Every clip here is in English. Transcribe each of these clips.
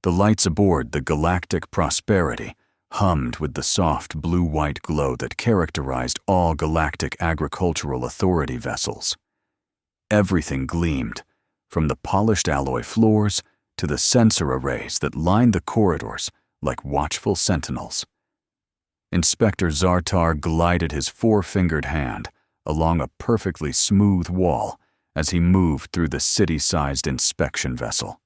The lights aboard the Galactic Prosperity hummed with the soft blue-white glow that characterized all Galactic Agricultural Authority vessels. Everything gleamed, from the polished alloy floors to the sensor arrays that lined the corridors like watchful sentinels. Inspector Zartar glided his four-fingered hand along a perfectly smooth wall as he moved through the city-sized inspection vessel,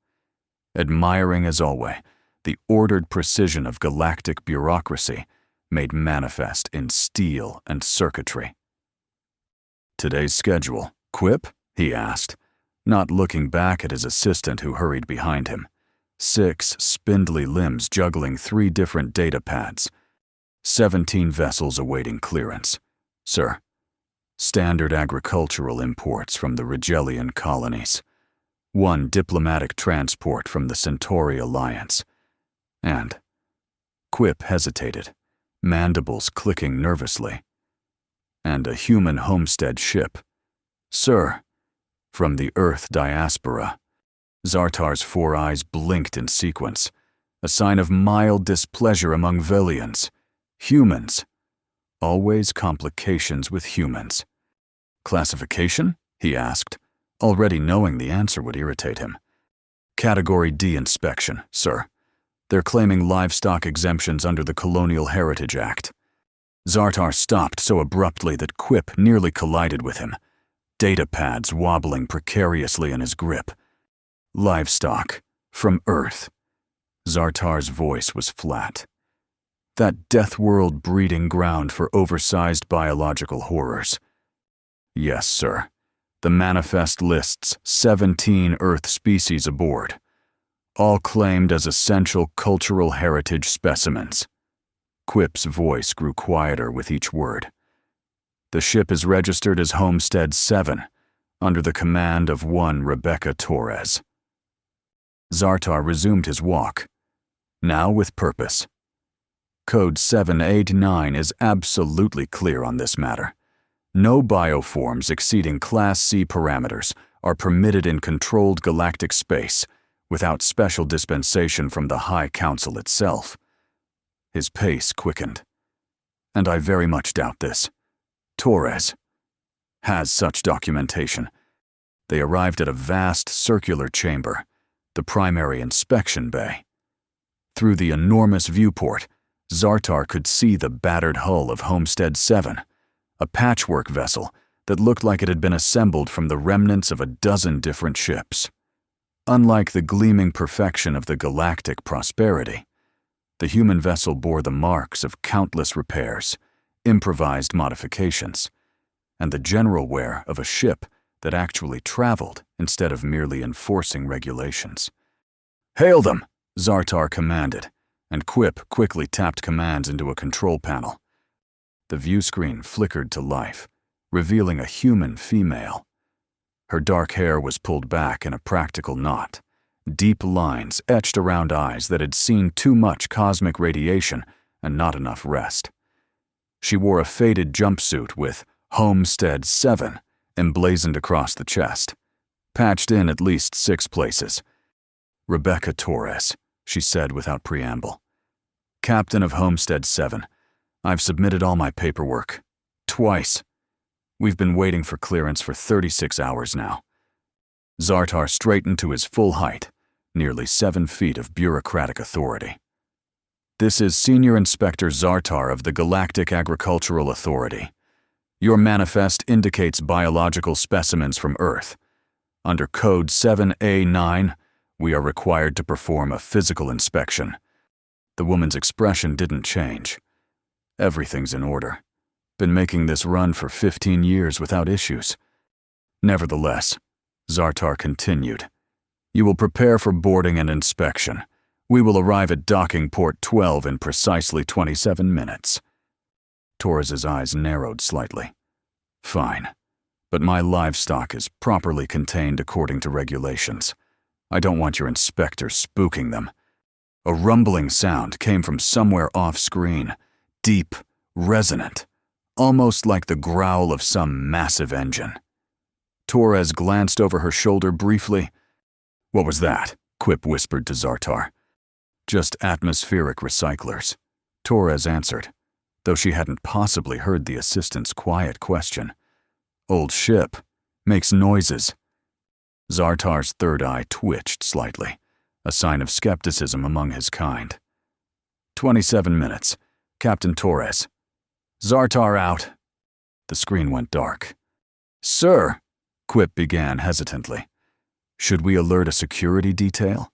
admiring as always the ordered precision of galactic bureaucracy made manifest in steel and circuitry. "Today's schedule, Quip?" he asked, not looking back at his assistant who hurried behind him, 6 spindly limbs juggling 3 different data pads, 17 vessels awaiting clearance. "Sir, standard agricultural imports from the Rigelian colonies, 1 diplomatic transport from the Centauri Alliance, and..." Quip hesitated, mandibles clicking nervously. "And a human homestead ship. Sir, from the Earth diaspora." Zartar's 4 eyes blinked in sequence, a sign of mild displeasure among Velians. Humans. Always complications with humans. "Classification?" he asked, already knowing the answer would irritate him. "Category D inspection, sir. They're claiming livestock exemptions under the Colonial Heritage Act." Zartar stopped so abruptly that Quip nearly collided with him, data pads wobbling precariously in his grip. "Livestock. From Earth." Zartar's voice was flat. "That death world breeding ground for oversized biological horrors." "Yes, sir. The manifest lists 17 Earth species aboard, all claimed as essential cultural heritage specimens." Quip's voice grew quieter with each word. "The ship is registered as Homestead 7, under the command of one Rebecca Torres." Zartar resumed his walk, now with purpose. "Code 789 is absolutely clear on this matter. No bioforms exceeding Class C parameters are permitted in controlled galactic space without special dispensation from the High Council itself." His pace quickened. "And I very much doubt this. Torres has such documentation." They arrived at a vast circular chamber, the primary inspection bay. Through the enormous viewport, Zartar could see the battered hull of Homestead 7, a patchwork vessel that looked like it had been assembled from the remnants of a dozen different ships. Unlike the gleaming perfection of the Galactic Prosperity, the human vessel bore the marks of countless repairs, improvised modifications, and the general wear of a ship that actually traveled instead of merely enforcing regulations. "Hail them!" Zartar commanded, and Quip quickly tapped commands into a control panel. The view screen flickered to life, revealing a human female. Her dark hair was pulled back in a practical knot, deep lines etched around eyes that had seen too much cosmic radiation and not enough rest. She wore a faded jumpsuit with Homestead 7 emblazoned across the chest, patched in at least 6 places. "Rebecca Torres," she said without preamble. "Captain of Homestead 7. I've submitted all my paperwork. Twice. We've been waiting for clearance for 36 hours now." Zartar straightened to his full height, nearly 7 feet of bureaucratic authority. "This is Senior Inspector Zartar of the Galactic Agricultural Authority. Your manifest indicates biological specimens from Earth. Under Code 7A9, we are required to perform a physical inspection." The woman's expression didn't change. "Everything's in order. Been making this run for 15 years without issues." "Nevertheless," Zartar continued, "you will prepare for boarding and inspection. We will arrive at docking port 12 in precisely 27 minutes. Torres's eyes narrowed slightly. "Fine, but my livestock is properly contained according to regulations. I don't want your inspectors spooking them." A rumbling sound came from somewhere off-screen, deep, resonant, almost like the growl of some massive engine. Torres glanced over her shoulder briefly. "What was that?" Quip whispered to Zartar. Just atmospheric recyclers, Torres answered, though she hadn't possibly heard the assistant's quiet question. Old ship. Makes noises. Zartar's third eye twitched slightly, a sign of skepticism among his kind. 27 minutes. Captain Torres. Zartar out. The screen went dark. Sir, Quip began hesitantly. Should we alert a security detail?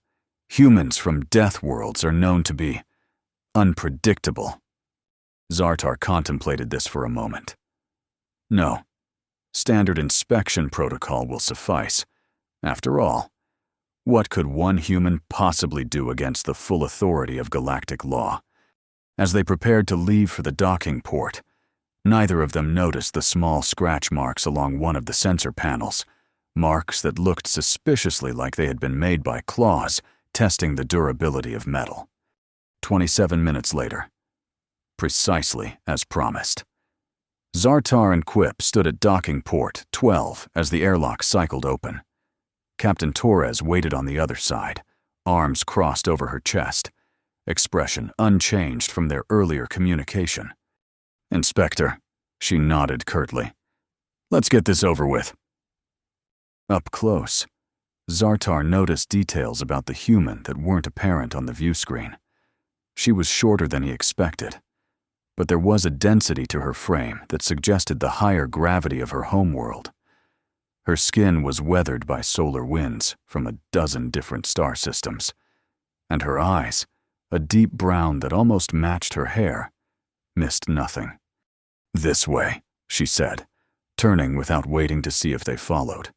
Humans from death worlds are known to be unpredictable. Zartar contemplated this for a moment. No. Standard inspection protocol will suffice. After all, what could one human possibly do against the full authority of galactic law? As they prepared to leave for the docking port, neither of them noticed the small scratch marks along one of the sensor panels, marks that looked suspiciously like they had been made by claws testing the durability of metal. 27 minutes later. Precisely as promised. Zartar and Quip stood at docking port 12 as the airlock cycled open. Captain Torres waited on the other side, arms crossed over her chest, expression unchanged from their earlier communication. Inspector, she nodded curtly. Let's get this over with. Up close, Zartar noticed details about the human that weren't apparent on the view screen. She was shorter than he expected, but there was a density to her frame that suggested the higher gravity of her homeworld. Her skin was weathered by solar winds from a dozen different star systems, and her eyes, a deep brown that almost matched her hair, missed nothing. This way, she said, turning without waiting to see if they followed.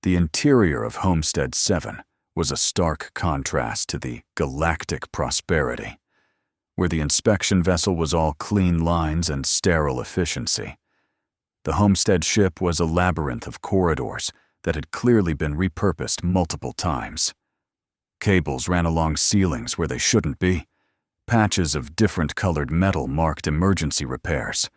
The interior of Homestead 7 was a stark contrast to the galactic prosperity, where the inspection vessel was all clean lines and sterile efficiency. The Homestead ship was a labyrinth of corridors that had clearly been repurposed multiple times. Cables ran along ceilings where they shouldn't be. Patches of different colored metal marked emergency repairs,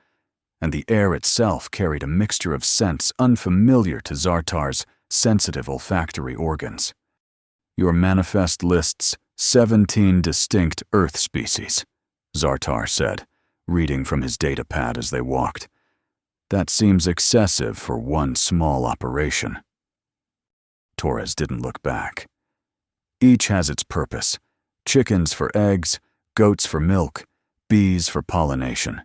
and the air itself carried a mixture of scents unfamiliar to Zartar's sensitive olfactory organs. Your manifest lists 17 distinct Earth species, Zartar said, reading from his data pad as they walked. That seems excessive for one small operation. Torres didn't look back. Each has its purpose. Chickens for eggs, goats for milk, bees for pollination.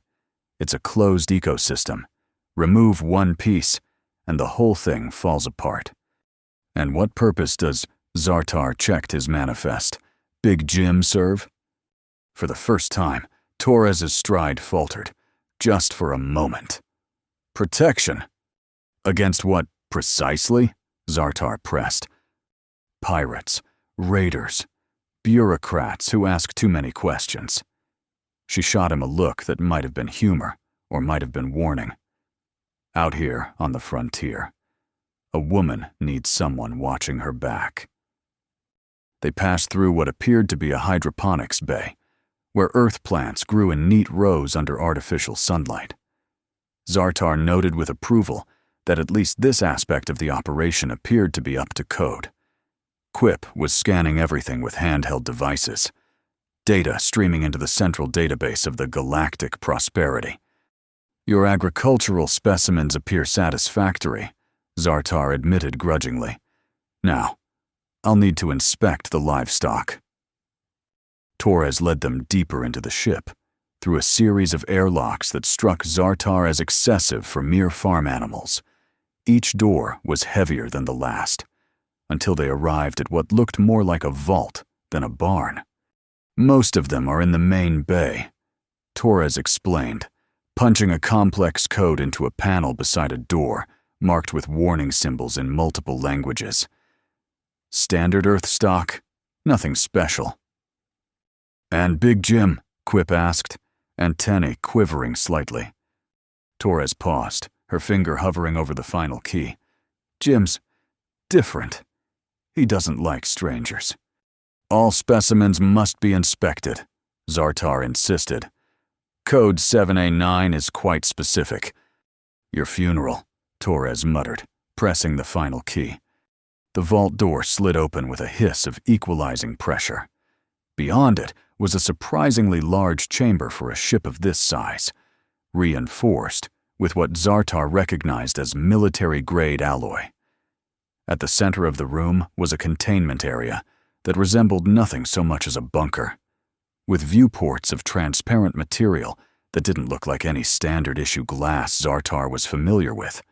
It's a closed ecosystem. Remove one piece, and the whole thing falls apart. And what purpose does, Zartar checked his manifest, Big Jim serve? For the first time, Torres's stride faltered, just for a moment. Protection. Against what, precisely? Zartar pressed. Pirates, raiders, bureaucrats who ask too many questions. She shot him a look that might have been humor, or might have been warning. Out here on the frontier, a woman needs someone watching her back. They passed through what appeared to be a hydroponics bay, where earth plants grew in neat rows under artificial sunlight. Zartar noted with approval that at least this aspect of the operation appeared to be up to code. Quip was scanning everything with handheld devices, data streaming into the central database of the galactic prosperity. Your agricultural specimens appear satisfactory, Zartar admitted grudgingly. Now, I'll need to inspect the livestock. Torres led them deeper into the ship, through a series of airlocks that struck Zartar as excessive for mere farm animals. Each door was heavier than the last, until they arrived at what looked more like a vault than a barn. Most of them are in the main bay, Torres explained, punching a complex code into a panel beside a door, marked with warning symbols in multiple languages. Standard Earth stock, nothing special. And Big Jim? Quip asked, antennae quivering slightly. Torres paused, her finger hovering over the final key. Jim's different. He doesn't like strangers. All specimens must be inspected, Zartar insisted. Code 7A9 is quite specific. Your funeral, Torres muttered, pressing the final key. The vault door slid open with a hiss of equalizing pressure. Beyond it was a surprisingly large chamber for a ship of this size, reinforced with what Zartar recognized as military-grade alloy. At the center of the room was a containment area that resembled nothing so much as a bunker, with viewports of transparent material that didn't look like any standard-issue glass Zartar was familiar with.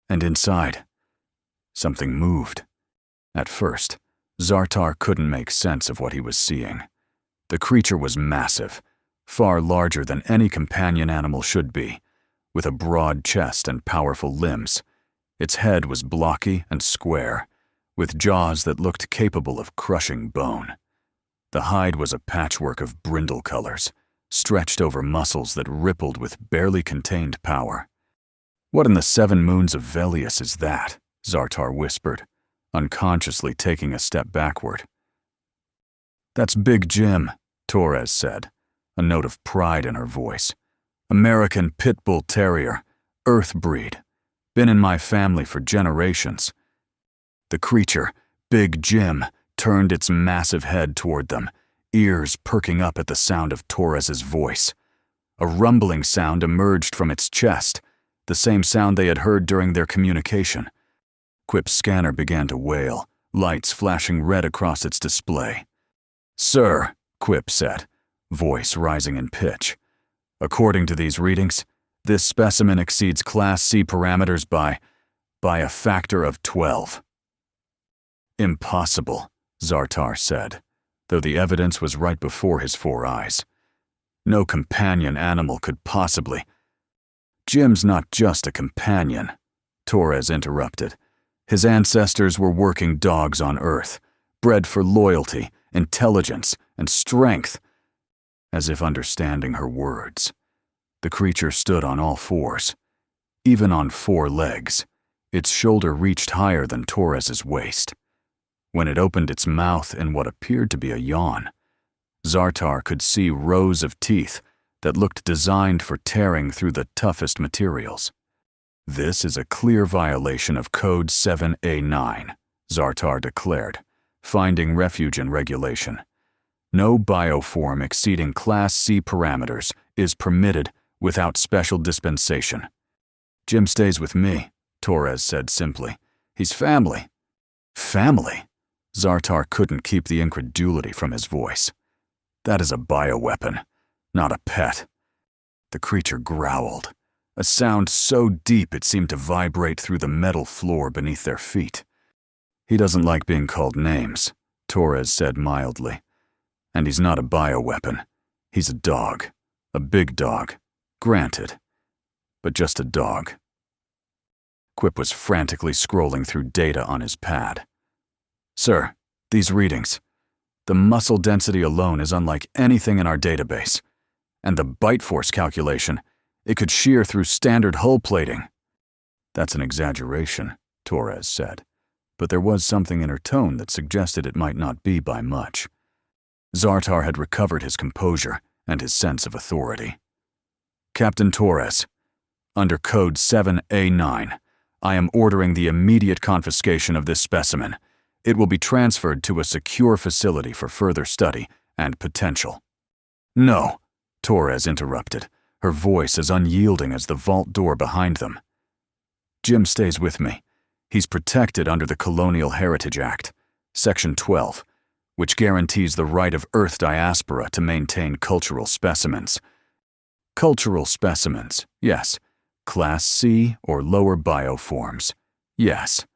And inside, something moved. At first, Zartar couldn't make sense of what he was seeing. The creature was massive, far larger than any companion animal should be, with a broad chest and powerful limbs. Its head was blocky and square, with jaws that looked capable of crushing bone. The hide was a patchwork of brindle colors, stretched over muscles that rippled with barely contained power. "What in the 7 moons of Velius is that?" Zartar whispered, unconsciously taking a step backward. "That's Big Jim," Torres said, a note of pride in her voice. "American Pitbull Terrier, Earth breed. Been in my family for generations." The creature, Big Jim, turned its massive head toward them, ears perking up at the sound of Torres's voice. A rumbling sound emerged from its chest, the same sound they had heard during their communication. Quip's scanner began to wail, lights flashing red across its display. "Sir," Quip said, voice rising in pitch, "according to these readings, this specimen exceeds Class C parameters by a factor of 12. "Impossible," Zartar said, though the evidence was right before his 4 eyes. "No companion animal could possibly—" "Jim's not just a companion," Torres interrupted. "His ancestors were working dogs on Earth, bred for loyalty, intelligence, and strength." As if understanding her words, the creature stood on all 4s. Even on 4 legs, its shoulder reached higher than Torres's waist. When it opened its mouth in what appeared to be a yawn, Zartar could see rows of teeth that looked designed for tearing through the toughest materials. "This is a clear violation of Code 7A9, Zartar declared, finding refuge in regulation. "No bioform exceeding Class C parameters is permitted without special dispensation." "Jim stays with me," Torres said simply. "He's family." "Family?" Zartar couldn't keep the incredulity from his voice. "That is a bioweapon, not a pet." The creature growled, a sound so deep it seemed to vibrate through the metal floor beneath their feet. "He doesn't like being called names," Torres said mildly. "And he's not a bioweapon. He's a dog. A big dog. Granted. But just a dog." Quip was frantically scrolling through data on his pad. "Sir, these readings. The muscle density alone is unlike anything in our database. And the bite force calculation, it could shear through standard hull plating." "That's an exaggeration," Torres said, but there was something in her tone that suggested it might not be by much. Zartar had recovered his composure and his sense of authority. "Captain Torres, under Code 7A9, I am ordering the immediate confiscation of this specimen. It will be transferred to a secure facility for further study and potential." "No," Torres interrupted, her voice as unyielding as the vault door behind them. "Jim stays with me. He's protected under the Colonial Heritage Act, Section 12, which guarantees the right of Earth diaspora to maintain cultural specimens. Cultural specimens, yes. Class C or lower bioforms, yes."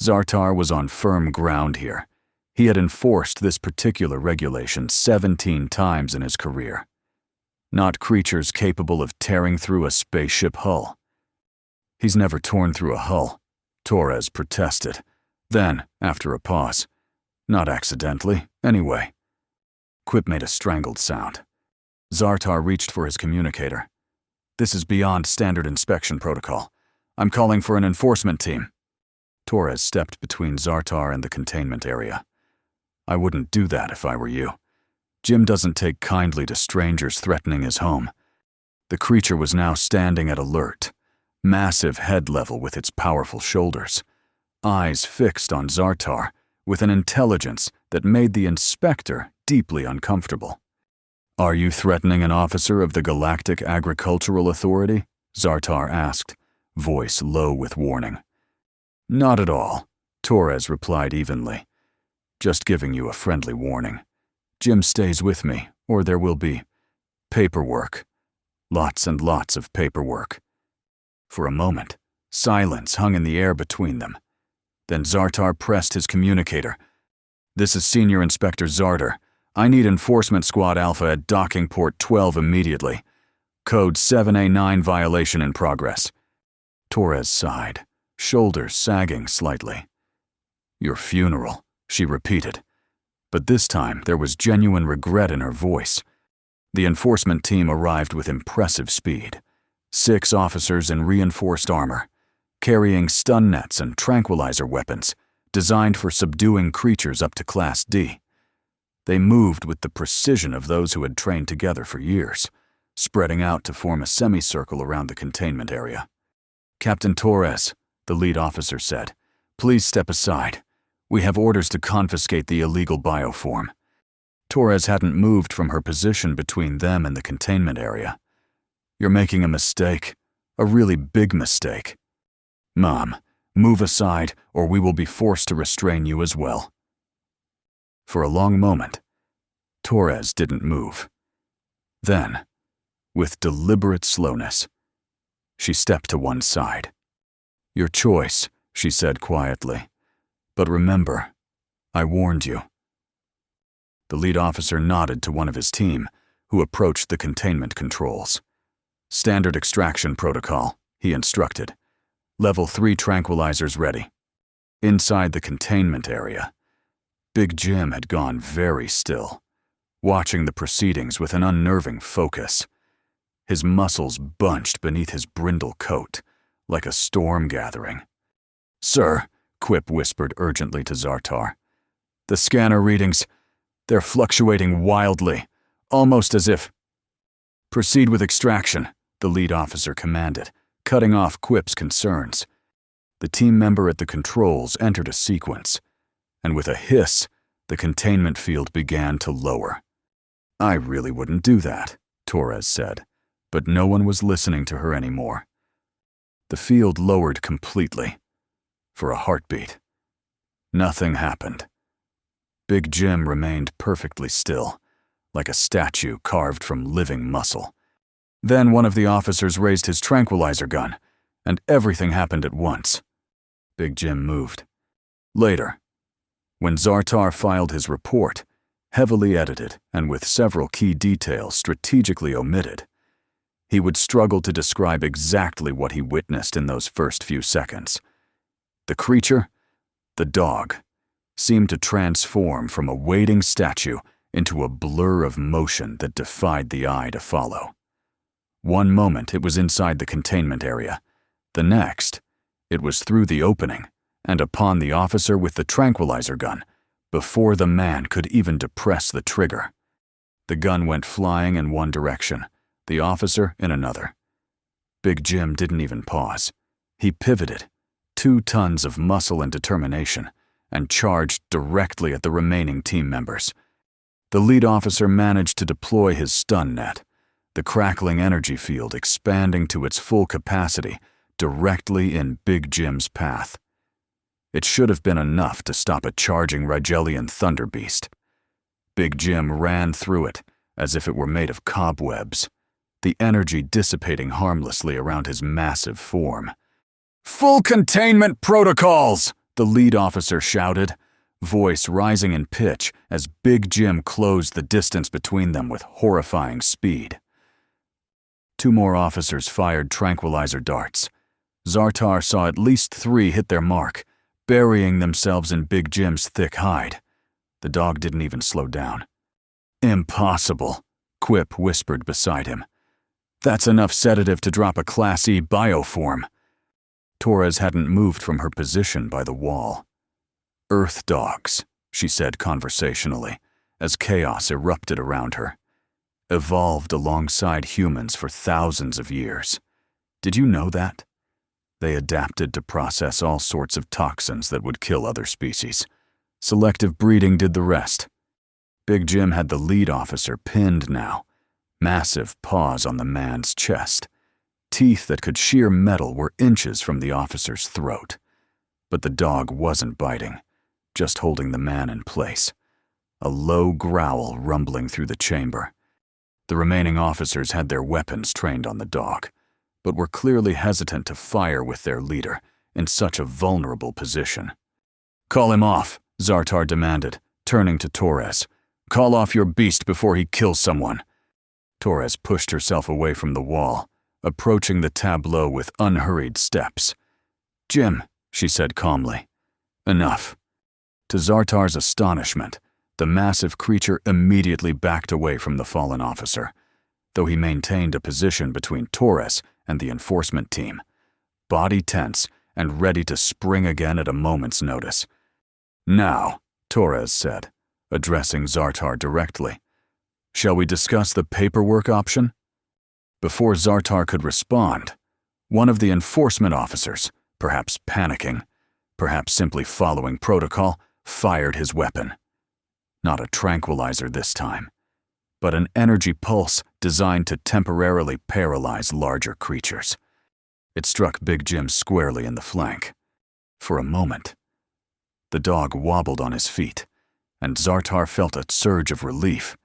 Zartar was on firm ground here. He had enforced this particular regulation 17 times in his career. Not creatures capable of tearing through a spaceship hull. "He's never torn through a hull," Torres protested. Then, after a pause, "Not accidentally, anyway." Quip made a strangled sound. Zartar reached for his communicator. "This is beyond standard inspection protocol. I'm calling for an enforcement team." Torres stepped between Zartar and the containment area. "I wouldn't do that if I were you. Jim doesn't take kindly to strangers threatening his home." The creature was now standing at alert, massive head level with its powerful shoulders, eyes fixed on Zartar with an intelligence that made the inspector deeply uncomfortable. "Are you threatening an officer of the Galactic Agricultural Authority?" Zartar asked, voice low with warning. "Not at all," Torres replied evenly. "Just giving you a friendly warning. Jim stays with me, or there will be paperwork. Lots and lots of paperwork." For a moment, silence hung in the air between them. Then Zartar pressed his communicator. "This is Senior Inspector Zartar. I need Enforcement Squad Alpha at Docking Port 12 immediately. Code 7A9 violation in progress." Torres sighed, shoulders sagging slightly. "Your funeral," she repeated. But this time there was genuine regret in her voice. The enforcement team arrived with impressive speed. 6 officers in reinforced armor, carrying stun nets and tranquilizer weapons, designed for subduing creatures up to Class D. They moved with the precision of those who had trained together for years, spreading out to form a semicircle around the containment area. "Captain Torres," the lead officer said, "please step aside. We have orders to confiscate the illegal bioform." Torres hadn't moved from her position between them and the containment area. "You're making a mistake, a really big mistake. Mom, move aside or we will be forced to restrain you as well." For a long moment, Torres didn't move. Then, with deliberate slowness, she stepped to one side. "Your choice," she said quietly. "But remember, I warned you." The lead officer nodded to one of his team, who approached the containment controls. "Standard extraction protocol," he instructed. "Level 3 tranquilizers ready." Inside the containment area, Big Jim had gone very still, watching the proceedings with an unnerving focus. His muscles bunched beneath his brindle coat, like a storm gathering. "Sir," Quip whispered urgently to Zartar, "the scanner readings, they're fluctuating wildly, almost as if—" "Proceed with extraction," the lead officer commanded, cutting off Quip's concerns. The team member at the controls entered a sequence, and with a hiss, the containment field began to lower. "I really wouldn't do that," Torres said, but no one was listening to her anymore. The field lowered completely. For a heartbeat. Nothing happened. Big Jim remained perfectly still, like a statue carved from living muscle. Then one of the officers raised his tranquilizer gun, and everything happened at once. Big Jim moved. Later, when Zartar filed his report, heavily edited and with several key details strategically omitted, he would struggle to describe exactly what he witnessed in those first few seconds. The creature, the dog, seemed to transform from a waiting statue into a blur of motion that defied the eye to follow. One moment it was inside the containment area. The next, it was through the opening and upon the officer with the tranquilizer gun, before the man could even depress the trigger. The gun went flying in one direction, the officer in another. Big Jim didn't even pause. He pivoted, 2 tons of muscle and determination, and charged directly at the remaining team members. The lead officer managed to deploy his stun net, the crackling energy field expanding to its full capacity directly in Big Jim's path. It should have been enough to stop a charging Rigelian thunder beast. Big Jim ran through it as if it were made of cobwebs, the energy dissipating harmlessly around his massive form. "Full containment protocols!" the lead officer shouted, voice rising in pitch as Big Jim closed the distance between them with horrifying speed. 2 more officers fired tranquilizer darts. Zartar saw at least 3 hit their mark, burying themselves in Big Jim's thick hide. The dog didn't even slow down. "Impossible," Quip whispered beside him. "That's enough sedative to drop a Class E bioform." Torres hadn't moved from her position by the wall. "Earth dogs," she said conversationally, as chaos erupted around her. "Evolved alongside humans for thousands of years. Did you know that? They adapted to process all sorts of toxins that would kill other species. Selective breeding did the rest." Big Jim had the lead officer pinned now, massive paws on the man's chest. Teeth that could shear metal were inches from the officer's throat. But the dog wasn't biting, just holding the man in place. A low growl rumbling through the chamber. The remaining officers had their weapons trained on the dog, but were clearly hesitant to fire with their leader in such a vulnerable position. "Call him off," Zartar demanded, turning to Torres. "Call off your beast before he kills someone." Torres pushed herself away from the wall, approaching the tableau with unhurried steps. "Jim," she said calmly. "Enough." To Zartar's astonishment, the massive creature immediately backed away from the fallen officer, though he maintained a position between Torres and the enforcement team, body tense and ready to spring again at a moment's notice. "Now," Torres said, addressing Zartar directly, "shall we discuss the paperwork option?" Before Zartar could respond, one of the enforcement officers, perhaps panicking, perhaps simply following protocol, fired his weapon. Not a tranquilizer this time, but an energy pulse designed to temporarily paralyze larger creatures. It struck Big Jim squarely in the flank. For a moment, the dog wobbled on his feet, and Zartar felt a surge of relief.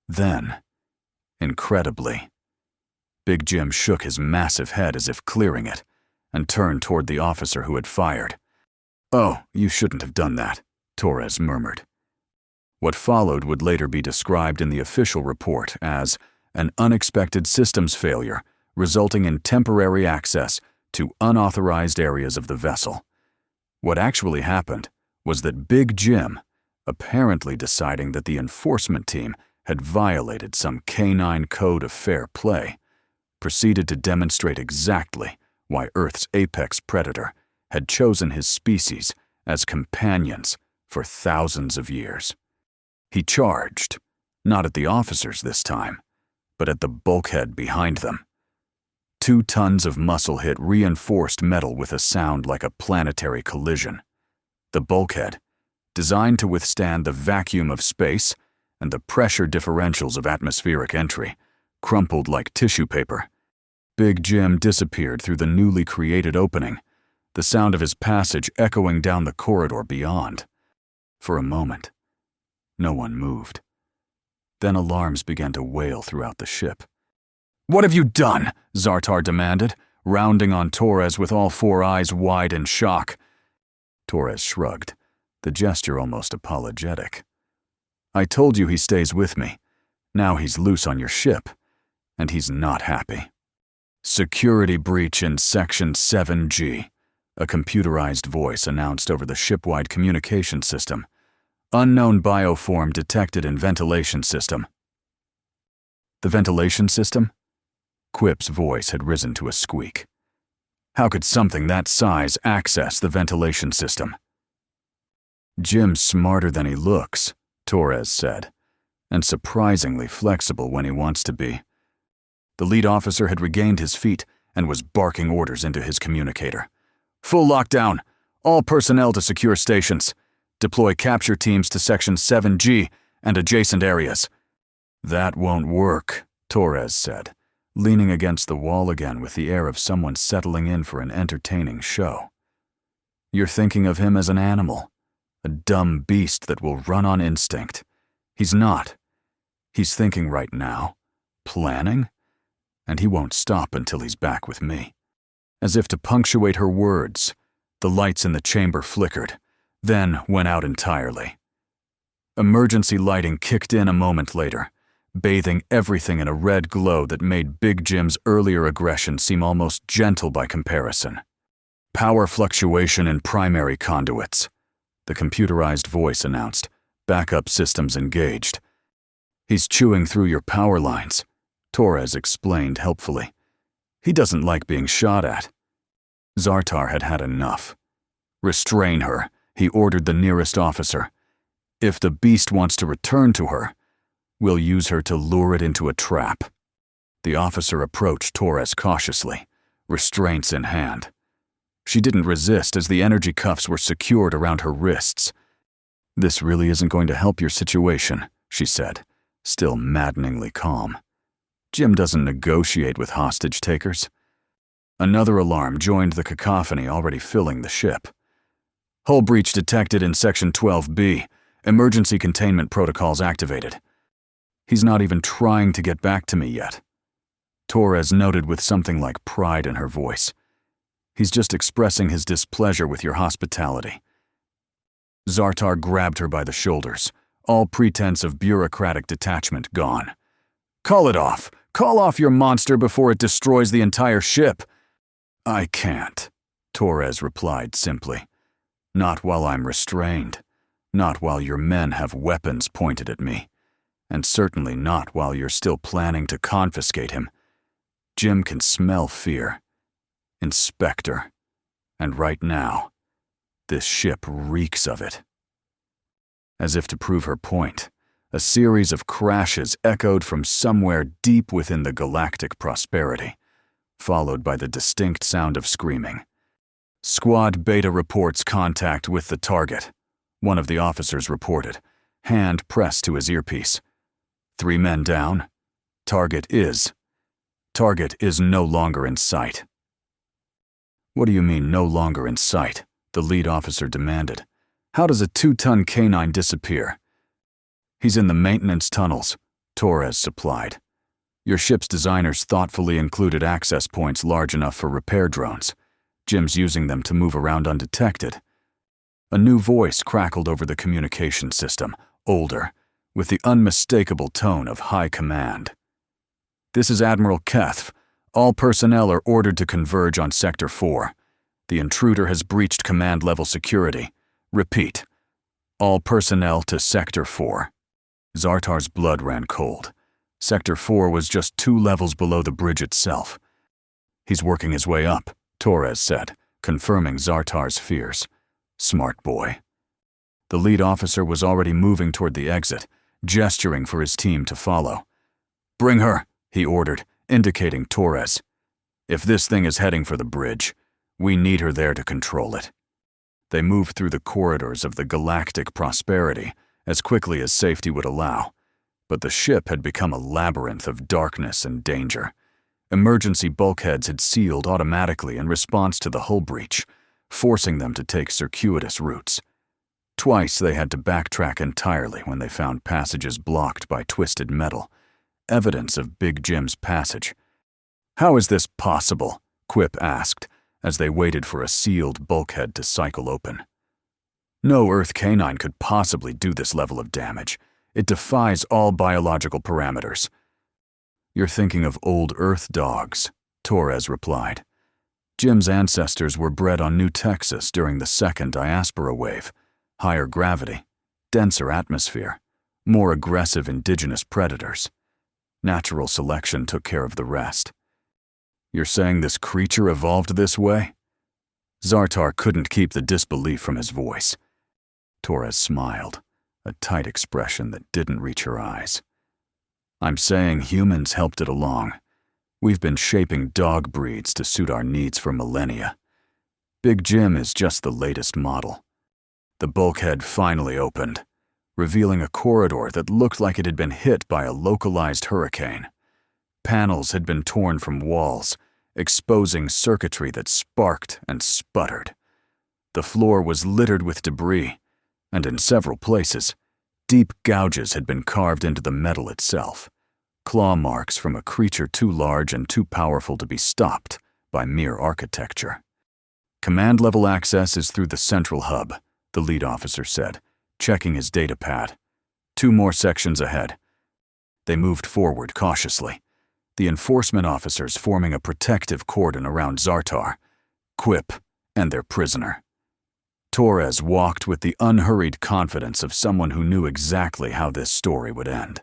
Then, incredibly, Big Jim shook his massive head as if clearing it, and turned toward the officer who had fired. "Oh, you shouldn't have done that," Torres murmured. What followed would later be described in the official report as an unexpected systems failure resulting in temporary access to unauthorized areas of the vessel. What actually happened was that Big Jim, apparently deciding that the enforcement team had violated some canine code of fair play, proceeded to demonstrate exactly why Earth's apex predator had chosen his species as companions for thousands of years. He charged, not at the officers this time, but at the bulkhead behind them. 2 tons of muscle hit reinforced metal with a sound like a planetary collision. The bulkhead, designed to withstand the vacuum of space and the pressure differentials of atmospheric entry, crumpled like tissue paper. Big Jim disappeared through the newly created opening, the sound of his passage echoing down the corridor beyond. For a moment, no one moved. Then alarms began to wail throughout the ship. "What have you done?" Zartar demanded, rounding on Torres with all 4 eyes wide in shock. Torres shrugged, the gesture almost apologetic. "I told you he stays with me. Now he's loose on your ship, and he's not happy." "Security breach in Section 7G, a computerized voice announced over the ship-wide communication system. "Unknown bioform detected in ventilation system." "The ventilation system?" Quip's voice had risen to a squeak. "How could something that size access the ventilation system?" "Jim's smarter than he looks," Torres said, "and surprisingly flexible when he wants to be." The lead officer had regained his feet and was barking orders into his communicator. "Full lockdown. All personnel to secure stations. Deploy capture teams to Section 7G and adjacent areas." "That won't work," Torres said, leaning against the wall again with the air of someone settling in for an entertaining show. "You're thinking of him as an animal, a dumb beast that will run on instinct. He's not. He's thinking right now, planning, and he won't stop until he's back with me." As if to punctuate her words, the lights in the chamber flickered, then went out entirely. Emergency lighting kicked in a moment later, bathing everything in a red glow that made Big Jim's earlier aggression seem almost gentle by comparison. "Power fluctuation in primary conduits," the computerized voice announced, "backup systems engaged." "He's chewing through your power lines," Torres explained helpfully. "He doesn't like being shot at." Zartar had had enough. "Restrain her," he ordered the nearest officer. "If the beast wants to return to her, we'll use her to lure it into a trap." The officer approached Torres cautiously, restraints in hand. She didn't resist as the energy cuffs were secured around her wrists. "This really isn't going to help your situation," she said, still maddeningly calm. Jim doesn't negotiate with hostage takers. Another alarm joined the cacophony already filling the ship. Hull breach detected in Section 12B. Emergency containment protocols activated. He's not even trying to get back to me yet. Torres noted with something like pride in her voice. He's just expressing his displeasure with your hospitality. Zartar grabbed her by the shoulders, all pretense of bureaucratic detachment gone. Call it off. Call off your monster before it destroys the entire ship. I can't, Torres replied simply. Not while I'm restrained. Not while your men have weapons pointed at me. And certainly not while you're still planning to confiscate him. Jim can smell fear. Inspector. And right now, this ship reeks of it. As if to prove her point, a series of crashes echoed from somewhere deep within the galactic prosperity, followed by the distinct sound of screaming. Squad Beta reports contact with the target, one of the officers reported, hand pressed to his earpiece. 3 men down. Target is no longer in sight. What do you mean, no longer in sight? The lead officer demanded. How does a 2-ton canine disappear? He's in the maintenance tunnels, Torres supplied. Your ship's designers thoughtfully included access points large enough for repair drones. Jim's using them to move around undetected. A new voice crackled over the communication system, older, with the unmistakable tone of high command. This is Admiral Keth. All personnel are ordered to converge on Sector 4. The intruder has breached command-level security. Repeat. All personnel to Sector 4. Zartar's blood ran cold. Sector 4 was just 2 levels below the bridge itself. He's working his way up, Torres said, confirming Zartar's fears. Smart boy. The lead officer was already moving toward the exit, gesturing for his team to follow. Bring her, he ordered, indicating Torres. If this thing is heading for the bridge, we need her there to control it. They moved through the corridors of the galactic prosperity as quickly as safety would allow, but the ship had become a labyrinth of darkness and danger. Emergency bulkheads had sealed automatically in response to the hull breach, forcing them to take circuitous routes. Twice they had to backtrack entirely when they found passages blocked by twisted metal, evidence of Big Jim's passage. How is this possible? Quip asked, as they waited for a sealed bulkhead to cycle open. No Earth canine could possibly do this level of damage. It defies all biological parameters. You're thinking of old Earth dogs, Torres replied. Jim's ancestors were bred on New Texas during the second diaspora wave. Higher gravity, denser atmosphere, more aggressive indigenous predators. Natural selection took care of the rest. You're saying this creature evolved this way? Zartar couldn't keep the disbelief from his voice. Torres smiled, a tight expression that didn't reach her eyes. I'm saying humans helped it along. We've been shaping dog breeds to suit our needs for millennia. Big Jim is just the latest model. The bulkhead finally opened, revealing a corridor that looked like it had been hit by a localized hurricane. Panels had been torn from walls, exposing circuitry that sparked and sputtered. The floor was littered with debris, and in several places, deep gouges had been carved into the metal itself, claw marks from a creature too large and too powerful to be stopped by mere architecture. Command-level access is through the central hub, the lead officer said, checking his data pad. 2 more sections ahead. They moved forward cautiously, the enforcement officers forming a protective cordon around Zartar, Quip, and their prisoner. Torres walked with the unhurried confidence of someone who knew exactly how this story would end.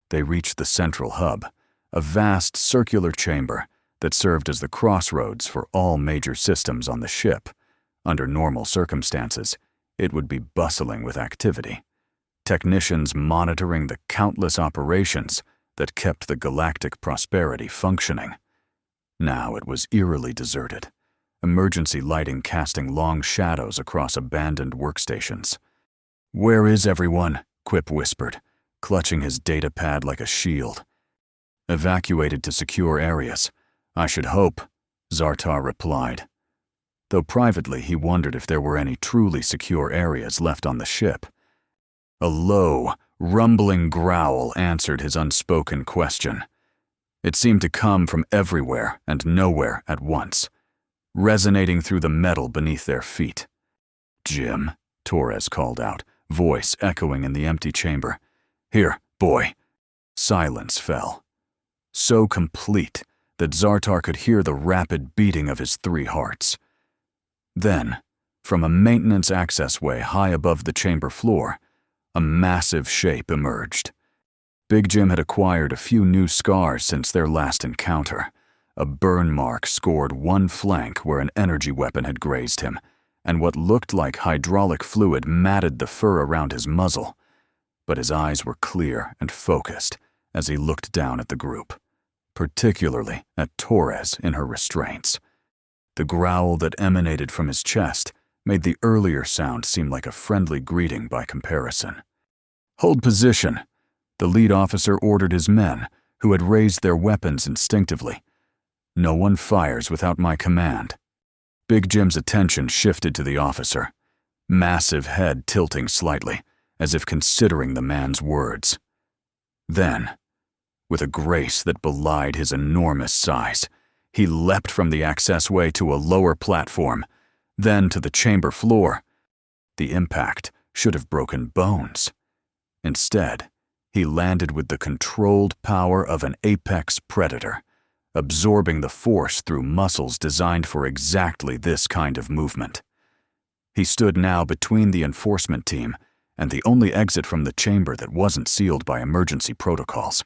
They reached the central hub, a vast circular chamber that served as the crossroads for all major systems on the ship. Under normal circumstances, it would be bustling with activity. Technicians monitoring the countless operations that kept the galactic prosperity functioning. Now it was eerily deserted, emergency lighting casting long shadows across abandoned workstations. Where is everyone? Quip whispered, clutching his data pad like a shield. "Evacuated to secure areas, I should hope," Zartar replied, though privately he wondered if there were any truly secure areas left on the ship. A low, rumbling growl answered his unspoken question. It seemed to come from everywhere and nowhere at once, resonating through the metal beneath their feet. "Jim," Torres called out, voice echoing in the empty chamber. "Here, boy." Silence fell, so complete that Zartar could hear the rapid beating of his 3 hearts. Then, from a maintenance accessway high above the chamber floor, a massive shape emerged. Big Jim had acquired a few new scars since their last encounter. A burn mark scored one flank where an energy weapon had grazed him, and what looked like hydraulic fluid matted the fur around his muzzle. But his eyes were clear and focused as he looked down at the group, particularly at Torres in her restraints. The growl that emanated from his chest made the earlier sound seem like a friendly greeting by comparison. "Hold position," the lead officer ordered his men, who had raised their weapons instinctively. "No one fires without my command." Big Jim's attention shifted to the officer, massive head tilting slightly, as if considering the man's words. Then, with a grace that belied his enormous size, he leapt from the accessway to a lower platform, then to the chamber floor. The impact should have broken bones. Instead, he landed with the controlled power of an apex predator, absorbing the force through muscles designed for exactly this kind of movement. He stood now between the enforcement team and the only exit from the chamber that wasn't sealed by emergency protocols.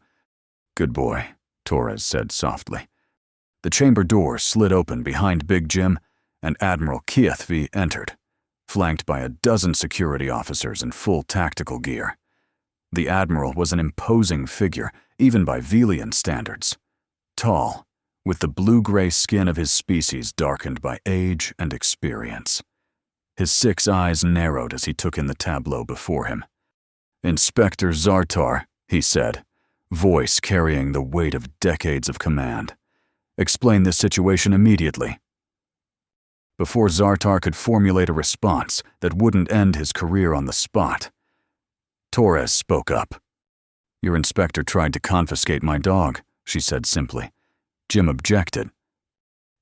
"Good boy," Torres said softly. The chamber door slid open behind Big Jim, and Admiral Kiathvi entered, flanked by a dozen security officers in full tactical gear. The Admiral was an imposing figure, even by Velian standards. Tall, with the blue-gray skin of his species darkened by age and experience. His 6 eyes narrowed as he took in the tableau before him. "Inspector Zartar," he said, voice carrying the weight of decades of command. "Explain this situation immediately." Before Zartar could formulate a response that wouldn't end his career on the spot, Torres spoke up. "Your inspector tried to confiscate my dog," she said simply. Jim objected.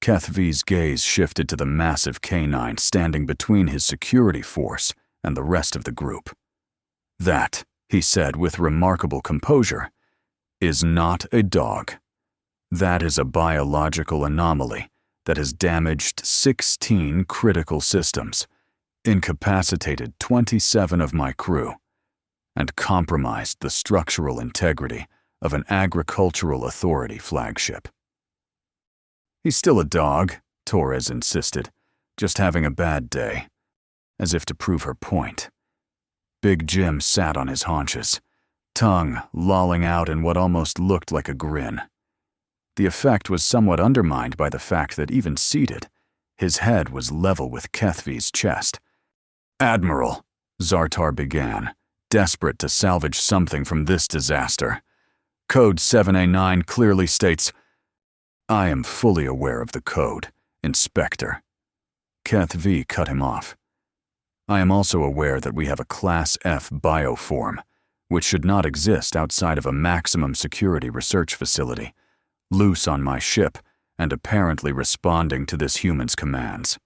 Kethvi's gaze shifted to the massive canine standing between his security force and the rest of the group. "That," he said with remarkable composure, "is not a dog. That is a biological anomaly that has damaged 16 critical systems, incapacitated 27 of my crew, and compromised the structural integrity of an agricultural authority flagship." "He's still a dog," Torres insisted, "just having a bad day," as if to prove her point. Big Jim sat on his haunches, tongue lolling out in what almost looked like a grin. The effect was somewhat undermined by the fact that even seated, his head was level with Kethvi's chest. "Admiral," Zartar began, desperate to salvage something from this disaster. "Code 7A9 clearly states—" "I am fully aware of the code, Inspector." Kethvi cut him off. "I am also aware that we have a Class F bioform, which should not exist outside of a maximum security research facility, loose on my ship and apparently responding to this human's commands."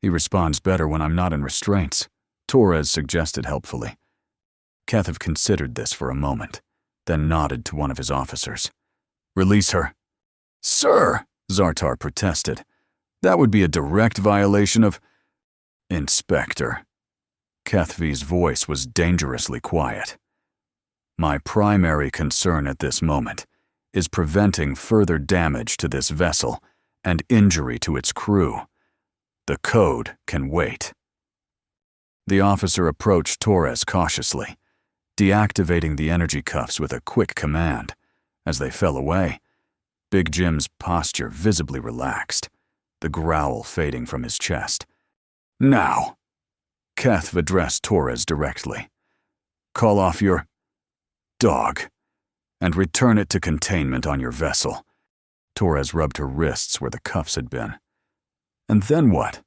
"He responds better when I'm not in restraints," Torres suggested helpfully. Kethv considered this for a moment, then nodded to one of his officers. "Release her." "Sir," Zartar protested, "that would be a direct violation of—" "Inspector." Kethvi's voice was dangerously quiet. "My primary concern at this moment is preventing further damage to this vessel and injury to its crew. The code can wait." The officer approached Torres cautiously, deactivating the energy cuffs with a quick command. As they fell away, Big Jim's posture visibly relaxed, the growl fading from his chest. "Now," Kethv addressed Torres directly, Call off your dog and return it to containment on your vessel. Torres rubbed her wrists where the cuffs had been. And then what?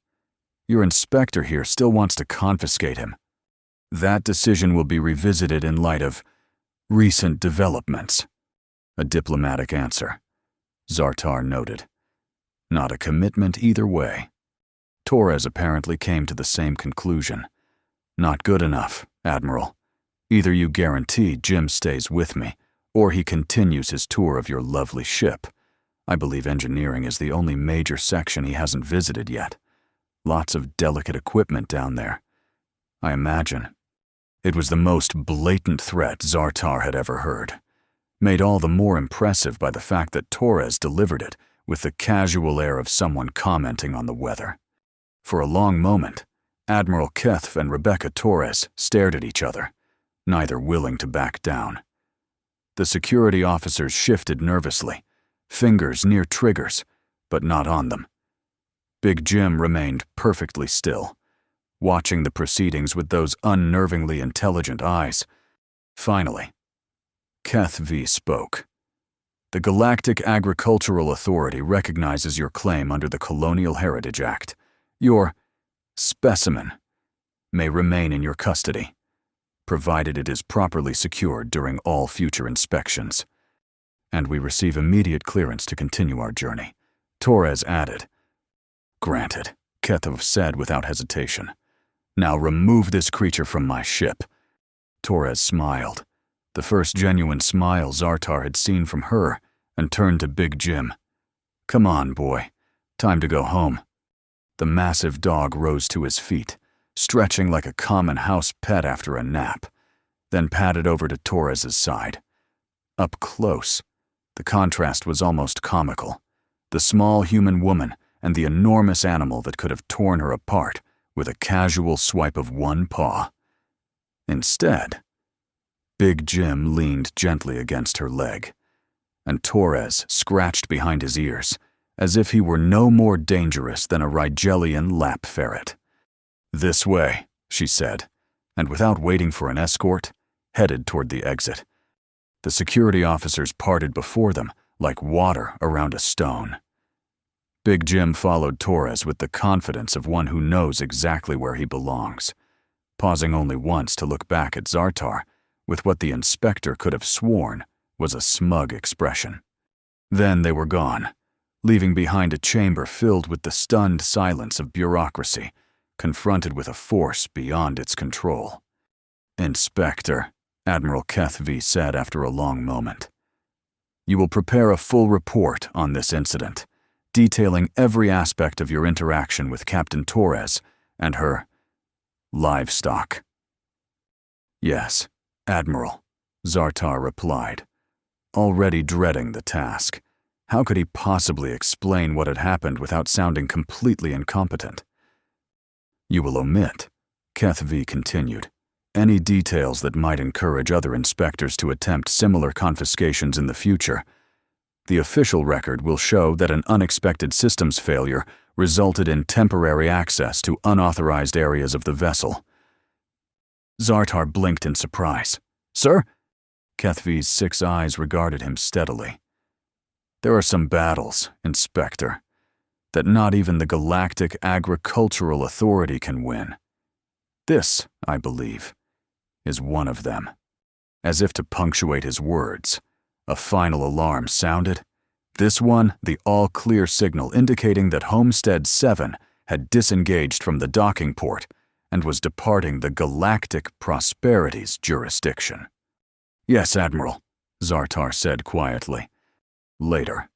Your inspector here still wants to confiscate him. That decision will be revisited in light of recent developments. A diplomatic answer, Zartar noted. Not a commitment either way. Torres apparently came to the same conclusion. Not good enough, Admiral. Either you guarantee Jim stays with me, or he continues his tour of your lovely ship. I believe engineering is the only major section he hasn't visited yet. Lots of delicate equipment down there. I imagine. It was the most blatant threat Zartar had ever heard, made all the more impressive by the fact that Torres delivered it with the casual air of someone commenting on the weather. For a long moment, Admiral Keth and Rebecca Torres stared at each other, neither willing to back down. The security officers shifted nervously, fingers near triggers, but not on them. Big Jim remained perfectly still, watching the proceedings with those unnervingly intelligent eyes. Finally, Keth V spoke. The Galactic Agricultural Authority recognizes your claim under the Colonial Heritage Act. Your specimen may remain in your custody, provided it is properly secured during all future inspections. And we receive immediate clearance to continue our journey. Torres added. Granted, Ketov said without hesitation. Now remove this creature from my ship. Torres smiled, the first genuine smile Zartar had seen from her, and turned to Big Jim. Come on, boy. Time to go home. The massive dog rose to his feet, stretching like a common house pet after a nap, then padded over to Torres's side. Up close, the contrast was almost comical. The small human woman and the enormous animal that could have torn her apart with a casual swipe of one paw. Instead, Big Jim leaned gently against her leg, and Torres scratched behind his ears, as if he were no more dangerous than a Rigelian lap ferret. This way, she said, and without waiting for an escort, headed toward the exit. The security officers parted before them like water around a stone. Big Jim followed Torres with the confidence of one who knows exactly where he belongs, pausing only once to look back at Zartar with what the inspector could have sworn was a smug expression. Then they were gone, leaving behind a chamber filled with the stunned silence of bureaucracy, confronted with a force beyond its control. Inspector, Admiral Keth V said after a long moment. You will prepare a full report on this incident, detailing every aspect of your interaction with Captain Torres and her livestock. Yes, Admiral, Zartar replied, already dreading the task. How could he possibly explain what had happened without sounding completely incompetent? You will omit, Keth V continued, any details that might encourage other inspectors to attempt similar confiscations in the future. The official record will show that an unexpected systems failure resulted in temporary access to unauthorized areas of the vessel. Zartar blinked in surprise. Sir? Keth V's 6 eyes regarded him steadily. There are some battles, Inspector, that not even the Galactic Agricultural Authority can win. This, I believe, is one of them. As if to punctuate his words, a final alarm sounded. This one, the all-clear signal indicating that Homestead 7 had disengaged from the docking port and was departing the Galactic Prosperity's jurisdiction. Yes, Admiral, Zartar said quietly. Later.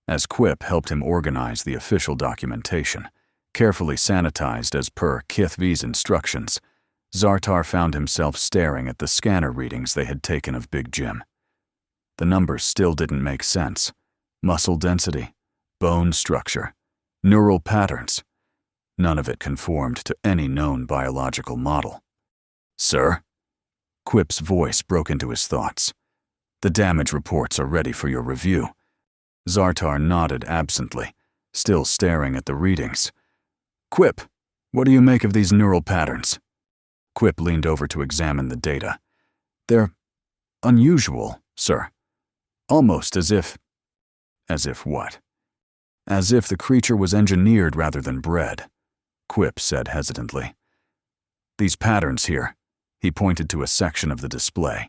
As Quip helped him organize the official documentation, carefully sanitized as per Keth V's instructions, Zartar found himself staring at the scanner readings they had taken of Big Jim. The numbers still didn't make sense. Muscle density, bone structure, neural patterns. None of it conformed to any known biological model. Sir? Quip's voice broke into his thoughts. The damage reports are ready for your review. Zartar nodded absently, still staring at the readings. Quip, what do you make of these neural patterns? Quip leaned over to examine the data. They're unusual, sir. Almost as if... As if what? As if the creature was engineered rather than bred, Quip said hesitantly. These patterns here, he pointed to a section of the display.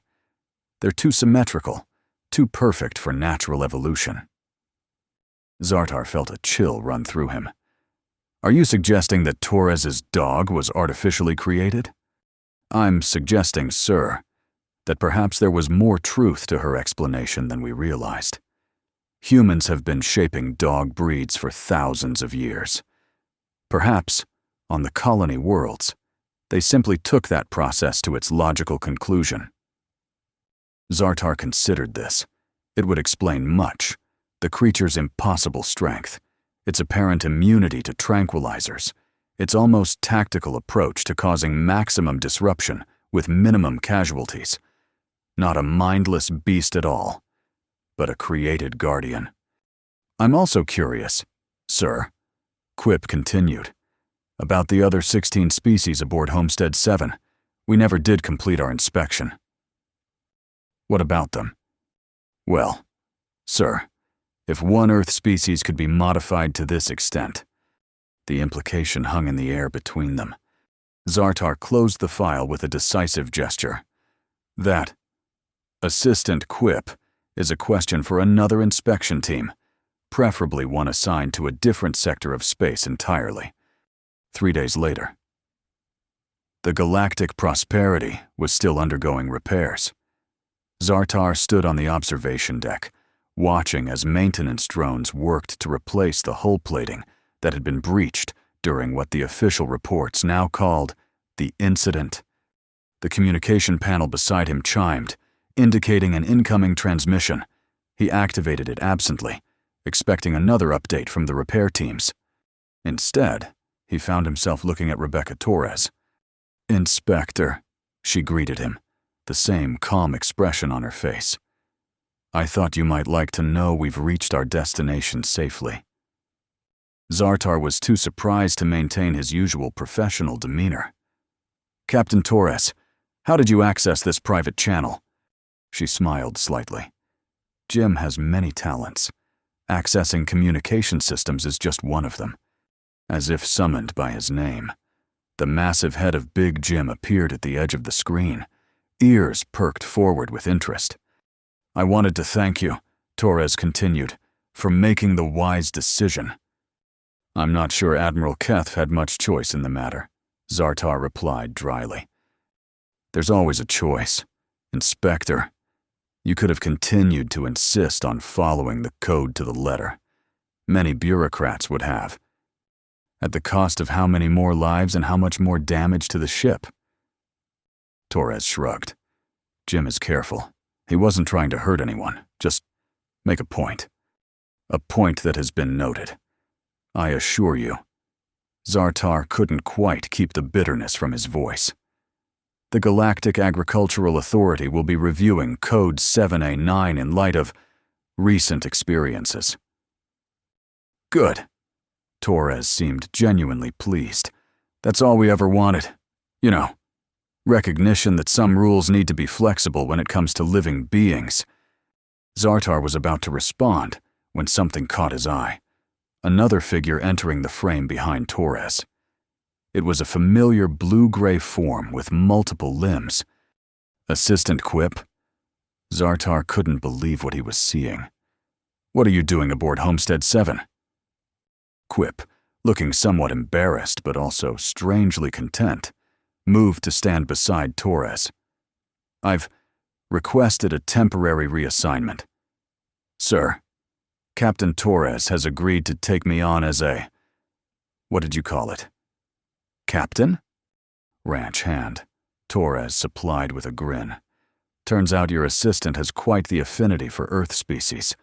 They're too symmetrical, too perfect for natural evolution. Zartar felt a chill run through him. Are you suggesting that Torres's dog was artificially created? I'm suggesting, sir, that perhaps there was more truth to her explanation than we realized. Humans have been shaping dog breeds for thousands of years. Perhaps, on the colony worlds, they simply took that process to its logical conclusion. Zartar considered this. It would explain much. The creature's impossible strength, its apparent immunity to tranquilizers, its almost tactical approach to causing maximum disruption with minimum casualties. Not a mindless beast at all, but a created guardian. I'm also curious, sir, Quip continued, about the other 16 species aboard Homestead 7. We never did complete our inspection. What about them? Well, sir, if one Earth species could be modified to this extent, the implication hung in the air between them. Zartar closed the file with a decisive gesture. That, Assistant Quip, is a question for another inspection team, preferably one assigned to a different sector of space entirely. 3 days later. The Galactic Prosperity was still undergoing repairs. Zartar stood on the observation deck, watching as maintenance drones worked to replace the hull plating that had been breached during what the official reports now called the incident. The communication panel beside him chimed, indicating an incoming transmission. He activated it absently, expecting another update from the repair teams. Instead, he found himself looking at Rebecca Torres. "Inspector," she greeted him, the same calm expression on her face. "I thought you might like to know we've reached our destination safely." Zartar was too surprised to maintain his usual professional demeanor. "Captain Torres, how did you access this private channel?" She smiled slightly. Jim has many talents. Accessing communication systems is just one of them. As if summoned by his name, the massive head of Big Jim appeared at the edge of the screen, ears perked forward with interest. "I wanted to thank you," Torres continued, "for making the wise decision." "I'm not sure Admiral Keth had much choice in the matter," Zartar replied dryly. "There's always a choice. Inspector, you could have continued to insist on following the code to the letter. Many bureaucrats would have. At the cost of how many more lives and how much more damage to the ship?" Torres shrugged. "Jim is careful. He wasn't trying to hurt anyone, just make a point. A point that has been noted. I assure you." Zartar couldn't quite keep the bitterness from his voice. "The Galactic Agricultural Authority will be reviewing Code 7A9 in light of recent experiences." "Good." Torres seemed genuinely pleased. "That's all we ever wanted. You know, recognition that some rules need to be flexible when it comes to living beings." Zartar was about to respond when something caught his eye. Another figure entering the frame behind Torres. It was a familiar blue-gray form with multiple limbs. Assistant Quip? Zartar couldn't believe what he was seeing. "What are you doing aboard Homestead 7? Quip, looking somewhat embarrassed but also strangely content, moved to stand beside Torres. "I've requested a temporary reassignment. Sir, Captain Torres has agreed to take me on as a... what did you call it? Captain?" "Ranch hand," Torres supplied with a grin. "Turns out your assistant has quite the affinity for Earth species.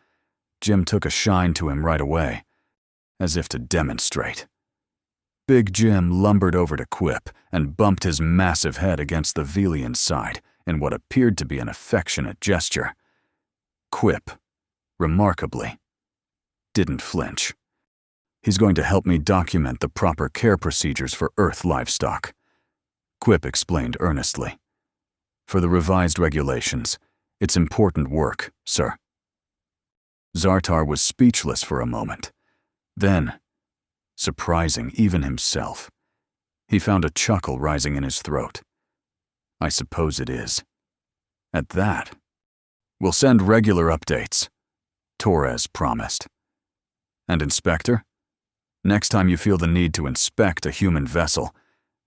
Jim took a shine to him right away, as if to demonstrate." Big Jim lumbered over to Quip and bumped his massive head against the Velian's side in what appeared to be an affectionate gesture. Quip, remarkably, didn't flinch. "He's going to help me document the proper care procedures for Earth livestock." Quip explained earnestly. For the revised regulations, it's important work, sir. Zartar was speechless for a moment. Then, surprising even himself, he found a chuckle rising in his throat. I suppose it is. At that, we'll send regular updates, Torres promised. And Inspector, next time you feel the need to inspect a human vessel,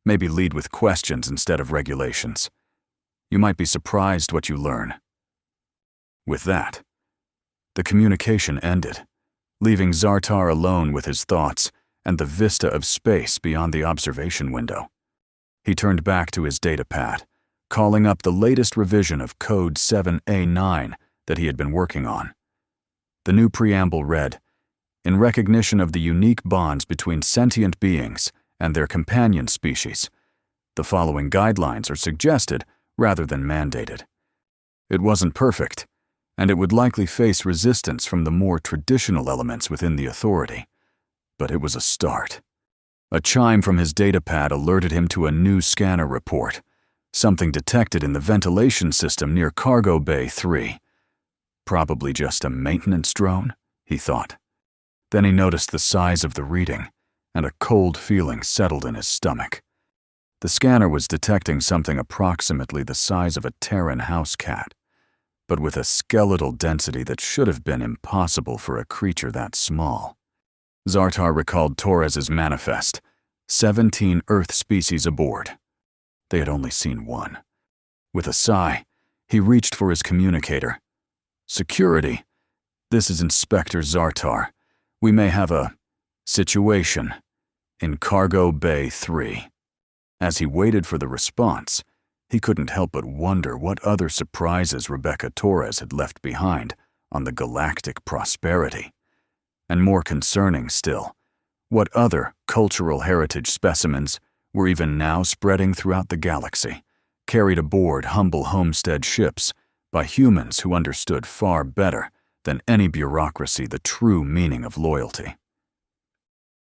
maybe lead with questions instead of regulations. You might be surprised what you learn. With that, the communication ended, leaving Zartar alone with his thoughts and the vista of space beyond the observation window. He turned back to his datapad, calling up the latest revision of Code 7A9 that he had been working on. The new preamble read, "In recognition of the unique bonds between sentient beings and their companion species, the following guidelines are suggested rather than mandated." It wasn't perfect, and it would likely face resistance from the more traditional elements within the authority. But it was a start. A chime from his datapad alerted him to a new scanner report, something detected in the ventilation system near Cargo Bay 3. Probably just a maintenance drone, he thought. Then he noticed the size of the reading, and a cold feeling settled in his stomach. The scanner was detecting something approximately the size of a Terran house cat, but with a skeletal density that should have been impossible for a creature that small. Zartar recalled Torres's manifest, 17 Earth species aboard. They had only seen one. With a sigh, he reached for his communicator. "Security, this is Inspector Zartar. We may have a situation in Cargo Bay 3. As he waited for the response, he couldn't help but wonder what other surprises Rebecca Torres had left behind on the galactic Prosperity. And more concerning still, what other cultural heritage specimens were even now spreading throughout the galaxy, carried aboard humble homestead ships by humans who understood far better than any bureaucracy the true meaning of loyalty.